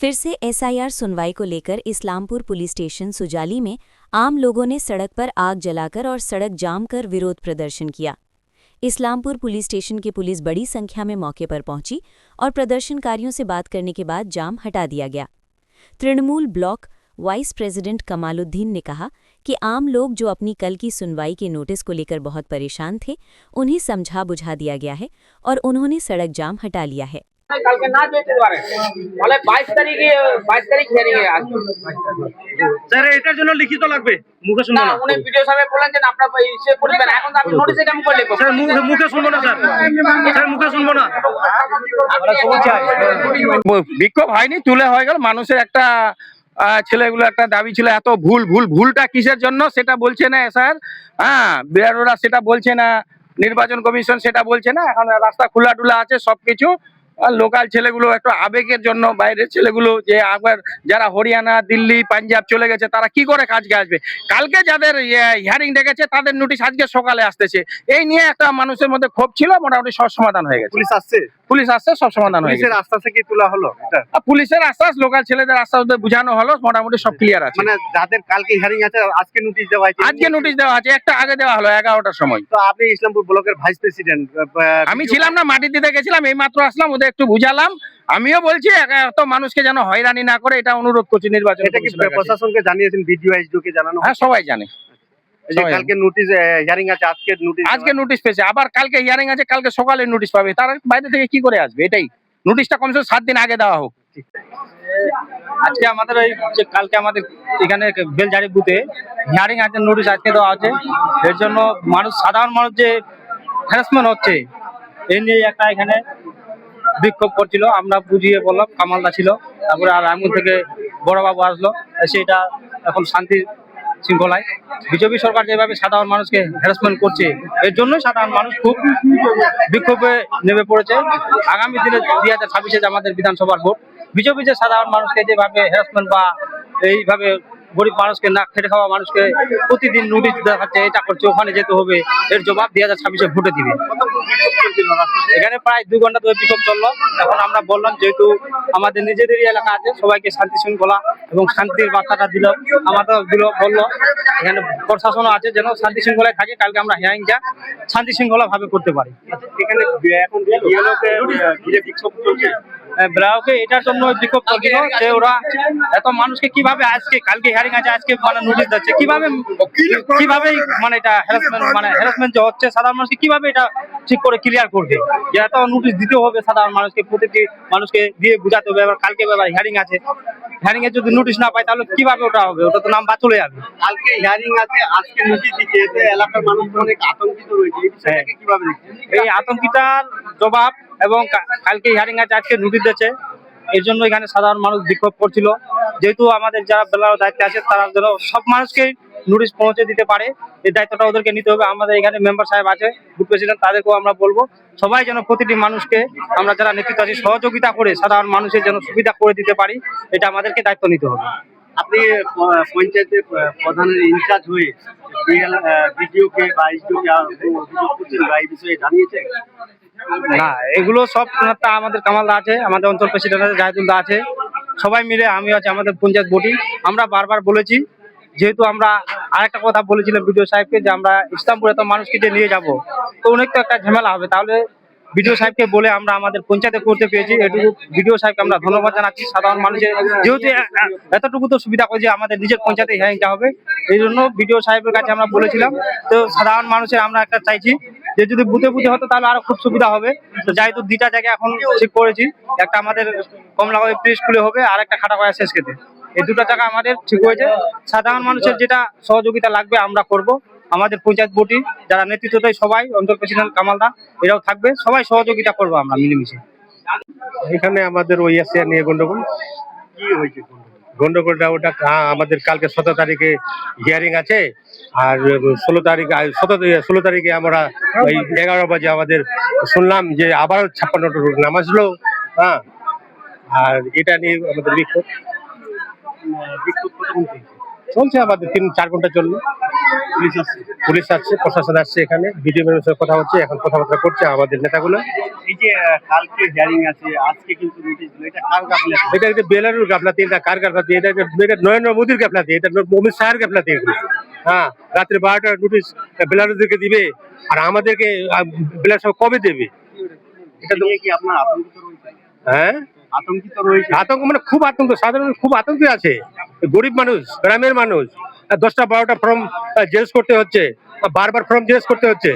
फिर से एसआईआर सुनवाई को लेकर इस्लामपुर पुलिस स्टेशन सुजाली में आम लोगों ने सड़क पर आग जलाकर और सड़क जाम कर विरोध प्रदर्शन किया। इस्लामपुर पुलिस स्टेशन की पुलिस बड़ी संख्या में मौके पर पहुंची और प्रदर्शनकारियों से बात करने के बाद जाम हटा दिया गया। Trinamool block vice president Kamaluddin ने कहा कि आम लोग जो अपनी कल की सुनवाई के नोटिस को लेकर बहुत परेशान थे, उन्हें समझा बुझा दिया गया है और उन्होंने सड़क जाम हटा लिया है। কালকে না যেতে পারে বলে 22 তারিখ হিয়ারিং এ আসবে স্যার এটার জন্য লিখিত লাগবে মুখে শুনবো না না উনি ভিডিও সাহেব বলেন যে আপনারা ইসে করবেন এখন তো আমি নোটিসে কেমন করে লিখব স্যার মুখে শুনবো না স্যার মুখে শুনবো না আমরা সবাই চাই বিক্ষোভ হয়নি, তুলে হয়ে গেল। মানুষের একটা ছেলেগুলো একটা দাবি ছিল, এত ভুলটা কিসের জন্য সেটা বলছে না স্যার। বিআরওরা সেটা বলছে না, নির্বাচন কমিশন সেটা বলছে না। এখন রাস্তা খোলা আছে সবকিছু। লোকাল ছেলেগুলো একটু আবেগের জন্য, বাইরের ছেলেগুলো যে আবার যারা হরিয়ানা দিল্লি পাঞ্জাব চলে গেছে তারা কি করে কাজকে আসবে। কালকে যাদের হিয়ারিং ডেকেছে তাদের নোটিশ আজকে সকালে আসতেছে। এই নিয়ে একটা মানুষের মধ্যে ক্ষোভ ছিল, মোটামুটি সব সমাধান হয়ে গেছে। পুলিশ আসছে, সব সমাধান হয়ে গেছে। আশ্বাসে কি তোলা হলো এটা? পুলিশের আশ্বাস, লোকাল ছেলেদের আশ্বাস বোঝানো হলো, মোটামুটি সব ক্লিয়ার আছে। মানে যাদের কালকে হিয়ারিং আছে আজকে নোটিশ দেওয়া হয়েছে? আজকে নোটিশ দেওয়া আছে, একটা আগে দেওয়া হলো 11টার সময়। তো আপনি ইসলামপুর ব্লকের ভাইস প্রেসিডেন্ট, আমি ছিলাম না, মাটি দিতে গেছিলাম, এই মাত্র আসলাম, ওদের একটু বুঝালাম। আমিও বলছি এত মানুষকে যেন হয়রানি না করে, এটা অনুরোধ করছি নির্বাচন। এটা কি প্রশাসনকে জানিয়েছেন? ভিডিও এইচডি কে জানানো? হ্যাঁ, সবাই জানে। এই যে কালকে নোটিশ হিয়ারিং আছে, আজকে নোটিশ পেয়েছে, আবার কালকে হিয়ারিং আছে, কালকে সকালে নোটিশ পাবে। তার বাইরে থেকে কি করে আসবে? এটাই নোটিশটা কমসে কম 7 দিন আগে দেওয়া হোক। আজকে আমাদের এই যে কালকে আমাদের এখানে বেলঝাড়ি বুথে হিয়ারিং আছে, নোটিশ আজকে দেওয়া আছে। এর জন্য সাধারণ মানুষ যে হ্যারাসমেন্ট হচ্ছে এই নিয়ে একটা এখানে বিক্ষোভ করছিল। আমরা বুঝিয়ে বললাম, কামালদা ছিল, তারপরে আর রামগঞ্জ থেকে বড়বাবু আসলো, সেটা এখন শান্তি শৃঙ্খলায়। বিজেপি সরকার যেভাবে সাধারণ মানুষকে হ্যারাসমেন্ট করছে, এর জন্যই সাধারণ মানুষ খুব বিক্ষোভে নেমে পড়েছে। আগামী দিনে 2026-এ যে আমাদের বিধানসভার ভোট, বিজেপি যে সাধারণ মানুষকে যেভাবে হ্যারাসমেন্ট বা এইভাবে গরিব মানুষকে না খেটে খাওয়া মানুষকে প্রতিদিন নোটিশ দেখাচ্ছে, এটা করছে, ওখানে যেতে হবে, এর জবাব 2026-এ ভোটে দিবে। এখানে প্রায় 2 ঘন্টা ধরে বিক্ষোভ চললো। এখন আমরা বললাম যেহেতু আমাদের নিজেদেরই এলাকা আছে, সবাইকে শান্তি শৃঙ্খলা এবং শান্তির বার্তাটা দিল, আমাদের বললো এখানে প্রশাসনও আছে যেন শান্তি শৃঙ্খলায় থাকে। কালকে আমরা হিয়ারিংটা শান্তি শৃঙ্খলা ভাবে করতে পারি। এখানে এখন বিক্ষোভ চলছে, ব্রাউকে এটার জন্য বিক্ষোভ চলছিল যে ওরা এত মানুষকে কিভাবে আজকে কালকে হিয়ারিং আছে, আজকে মানে নোটিশ দিচ্ছে, কিভাবে মানে এটা হ্যারাসমেন্ট যে হচ্ছে সাধারণ মানুষকে কিভাবে এটা ঠিক করে ক্লিয়ার করবে। যে এত নোটিশ দিতে হবে সাধারণ মানুষকে, প্রতিটি মানুষকে দিয়ে বুঝাতে হবে। এবার কালকে হিয়ারিং আছে, হিয়ারিং এর যদি নোটিশ না পায় তাহলে কিভাবে ওটা হবে? ওটা তো নাম বাদ চলে যাবে। কালকে হিয়ারিং আছে, আজকে নোটিশ দিচ্ছে, এতে এলাকার মানুষ অনেক আতঙ্কিত রয়েছে। এই বিষয়টাকে কিভাবে দেখছেন? এই আতঙ্কিতার জবাব এবং কালকে হিয়ারিং আছে, আজকে নোটিশ দিচ্ছে, এর জন্য এখানে সাধারণ মানুষ বিক্ষোভ করছিল। যেহেতু আমাদের যারা বেলার দায়িত্বে আছে তারা যেন সব মানুষকে নোটিশ পৌঁছে দিতে পারে, এই দায়িত্বটা ওদেরকে নিতে হবে। আমাদের এখানে মেম্বার সাহেব আছে, বুথ প্রেসিডেন্ট, তাদেরকেও আমরা বলবো সবাই যেন প্রতিটি মানুষকে আমরা যারা নেতৃত্ব আছি সহযোগিতা করে সাধারণ মানুষের যেন সুবিধা করে দিতে পারি, এটা আমাদেরকে দায়িত্ব নিতে হবে। আপনি পঞ্চায়েতের প্রধানের ইনচার্জ হয়ে বিডিওকে বা এইচডিওকে অভিযোগ করছেন বা এই বিষয়ে জানিয়েছেন? না, এগুলো সব আমাদের কামালদা আছে, আমাদের অঞ্চল প্রেসিডেন্ট আছে, জাহিদুলদা আছে, সবাই মিলে আমি আছে, আমাদের পঞ্চায়েত বডি। আমরা বারবার বলেছি, যেহেতু আমরা আরেকটা কথা বলেছিলাম বিডিও সাহেবকে যে আমরা ইসলামপুরে তো মানুষকে যে নিয়ে যাব, তো অনেক তো একটা ঝামেলা হবে, তাহলে বিডিও সাহেবকে বলে আমরা আমাদের পঞ্চায়েতে করতে পেরেছি। এটুকু বিডিও সাহেবকে আমরা ধন্যবাদ জানাচ্ছি। সাধারণ মানুষের যেহেতু এতটুকু তো সুবিধা করে যে আমাদের নিজের পঞ্চায়েতে হিয়ারিংটা হবে, এই জন্য বিডিও সাহেবের কাছে আমরা বলেছিলাম। তো সাধারণ মানুষের আমরা একটা চাইছি যে যদি বুথে হতো তাহলে আরো খুব সুবিধা হবে। তো যেহেতু 2টা জায়গায় এখন ঠিক করেছি, একটা আমাদের কমলাবাড়ি প্রি স্কুলে হবে আর একটা খাটাপাড়া শেষ খেতে, এই 2টা জায়গা আমাদের ঠিক হয়েছে। সাধারণ মানুষের যেটা সহযোগিতা লাগবে আমরা করব। আমাদের পঞ্চায়েত বডি যারা নেতৃত্ব দেয় সবাই, অঞ্চল প্রেসিডেন্ট কামালদা এরাও থাকবে, সবাই সহযোগিতা করবো আমরা মিলেমিশে। এখানে আমাদের ওই এশিয়া নিয়ে গন্ডগোল কি হয়েছে? গন্ডগোলটা ওটা আমাদের কালকে 17 তারিখে হিয়ারিং আছে, আর 16 তারিখে আমরা ওই 11 বাজে আমাদের শুনলাম যে আবার 56টা নাম আসলো। আর এটা নিয়ে আমাদের বিক্ষোভ চলছে আমাদের 3-4 ঘন্টা চললো। পুলিশ আসছে, প্রশাসন আসছে, এখানে বিডিও ম্যামের সাথে কথা হচ্ছে, এখন কথাবার্তা করছে আমাদের নেতাগুলো। এই যে কালকে হিয়ারিং আছে, আজকে কিন্তু নোটিশ দিল, এটা কার গাফিলতি? এটা একটা বেলারুর গাফলাতি, এটা কার গাফলাতি? এটা নরেন্দ্র মোদীর গাফলাতি, এটা অমিত শাহের গাফলাতি। হ্যাঁ, রাত্রে 12টার নোটিশ বেলারুদেরকে দিবে, আর আমাদেরকে বেলার সব কবে দেবে? এটা নিয়ে কি আপনার আতঙ্কিত রয়েছে? হ্যাঁ, আতঙ্কিত রয়েছে। আতঙ্ক মানে খুব আতঙ্ক, সাধারণ খুব আতঙ্কে আছে। গরিব মানুষ, গ্রামের মানুষ, 10টা-12টা ফর্ম জেরক্স করতে হচ্ছে, বারবার ফর্ম জেরক্স করতে হচ্ছে,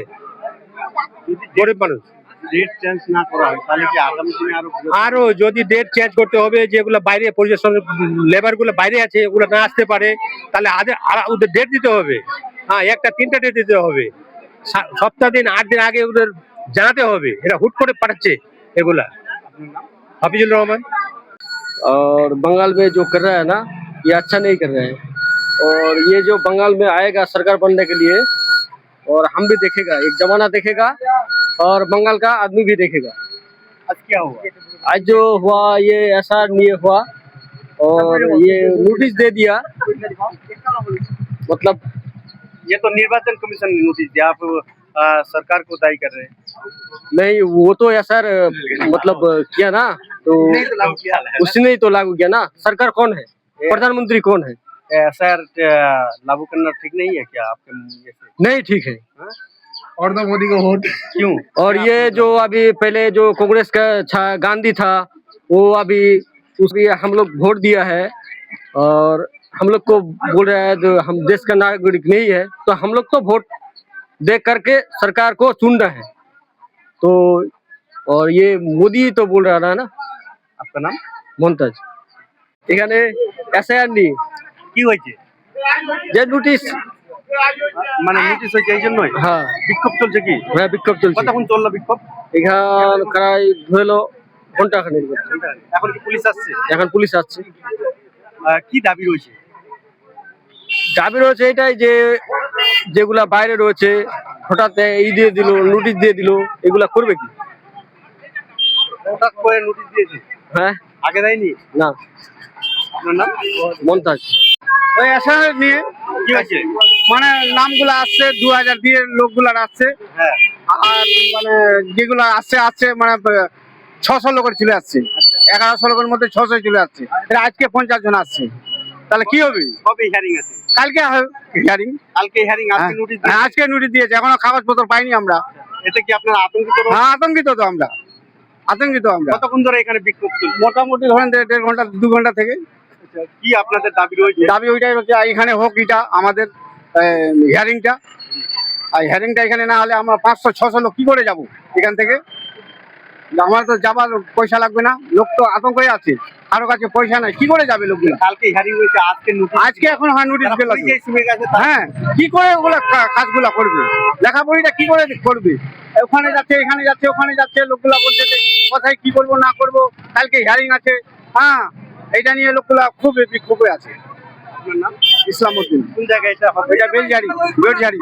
গরিব মানুষ। ডেট চেঞ্জ না করা হয় তাহলে কি আগামী দিনে আরো যদি ডেট চেঞ্জ করতে হবে, যেগুলো বাইরে পরিবেশন লেবার গুলো বাইরে আছে, ওগুলো না আসতে পারে, তাহলে ওদের ডেট দিতে হবে। হ্যাঁ, 1টা-3টা ডেট দিতে হবে, সপ্তাহ দিন 8 দিন আগে ওদের জানাতে হবে। এরা হুট করে পাঠাচ্ছে এগুলা। হাফিজুর রহমান। और बंगाल में जो कर रहा है ना, ये अच्छा नहीं कर रहे हैं। और ये जो बंगाल में आएगा सरकार बनने के लिए, और हम भी देखेगा, एक जमाना देखेगा और बंगाल का आदमी भी देखेगा। आज क्या हुआ? आज जो हुआ ये ऐसा नहीं हुआ, और ये नोटिस दे दिया, मतलब ये तो निर्वाचन कमीशन ने नोटिस दिया, आप सरकार को दायी कर रहे हैं। नहीं, वो तो ऐसा मतलब किया ना, तो उसने ही तो लागू किया ना। सरकार कौन है, प्रधानमंत्री कौन है? एसआर लागू करना ठीक नहीं है क्या आपके ये से? नहीं ठीक है। और तो मोदी को वोट क्यों? और ये जो अभी पहले जो कांग्रेस का गांधी था, वो अभी उसकी हम लोग वोट दिया है, और हम लोग को बोल रहा है जो हम देश का नागरिक नहीं है, तो हम लोग तो वोट दे करके सरकार को चुन रहे हैं। तो और ये मोदी तो बोल रहा है ना। आपका नाम? মমতাজ। এখানে এসআইআর নিয়ে কি হয়েছে? যে নোটিশ, মানে নোটিশ হয়েছে এই জন্যই? হ্যাঁ বিক্ষোভ চলছে কি? হ্যাঁ, বিক্ষোভ চলছে। কতক্ষণ চললো বিক্ষোভ? এখান প্রায় ধরলো ঘন্টাখানেক। এখন কি পুলিশ আসছে? এখন পুলিশ আসছে। কি দাবি রয়েছে? দাবি রয়েছে এটাই যে যেগুলা বাইরে রয়েছে হঠাৎ এই দিয়ে দিল, নোটিশ দিয়ে দিল, এগুলা করবে কি? হঠাৎ করে নোটিশ দিয়েছে? হ্যাঁ, আগে দেয়নি? না। আপনার নাম? মমতাজ। ওই এসআর নিয়ে কি হয়েছে? মানে নামগুলো আসছে 2000 দিয়ে লোকগুলার আসছে, হ্যাঁ, আর মানে যেগুলো আসছে মানে 600 লোকের চলে আসছে, 1100 লোকের মধ্যে 600 চলে আসছে। এরা আজকে 50 জন আসছে, তাহলে কি হবে? কবে হিয়ারিং আছে? কালকে হিয়ারিং। কালকে হিয়ারিং, আজকে নোটিশ দিয়েছে? আজকে নোটিশ দিয়েছে, এখনো কাগজপত্র পাইনি আমরা। এতে কি আপনারা আতঙ্কিত রয়েছেন? হ্যাঁ, আতঙ্কিত তো আমরা। কতক্ষণ ধরে এখানে বিক্ষোভ চলছে? মোটামুটি ধরেন 1.5 ঘন্টা 2 ঘন্টা থেকে। কি আপনাদের দাবি রয়েছে? দাবি ওইটাই হচ্ছে এখানে হোক, এটা আমাদের হিয়ারিংটা। আর হিয়ারিংটা এখানে না হলে আমরা 500-600 লোক কি করে যাব এখান থেকে? আমার তো যাবার পয়সা লাগবে না, লোক তো আতঙ্কই আছে, কারো কাছে পয়সা নাই, কি করে যাবে লোকগুলো? কালকে হিয়ারিং হয়েছে, আজকে নোটিশ? আজকে এখন হয় নোটিশ পেল। হ্যাঁ, হ্যাঁ, কি করে ওগুলো কাজগুলো করবে? লেখাপড়িটা কি করে করবে? ওখানে যাচ্ছে, এখানে যাচ্ছে, ওখানে যাচ্ছে, লোকগুলা বলছে যে কোথায় কি করবো না করবো, কালকে হিয়ারিং আছে। হ্যাঁ, এটা নিয়ে লোকগুলা খুব বিক্ষোভে আছে। আপনার নাম? ইসলামউদ্দিন। কোন জায়গায় এটা হবে? এটা বেলঝাড়ি, বেলঝাড়ি।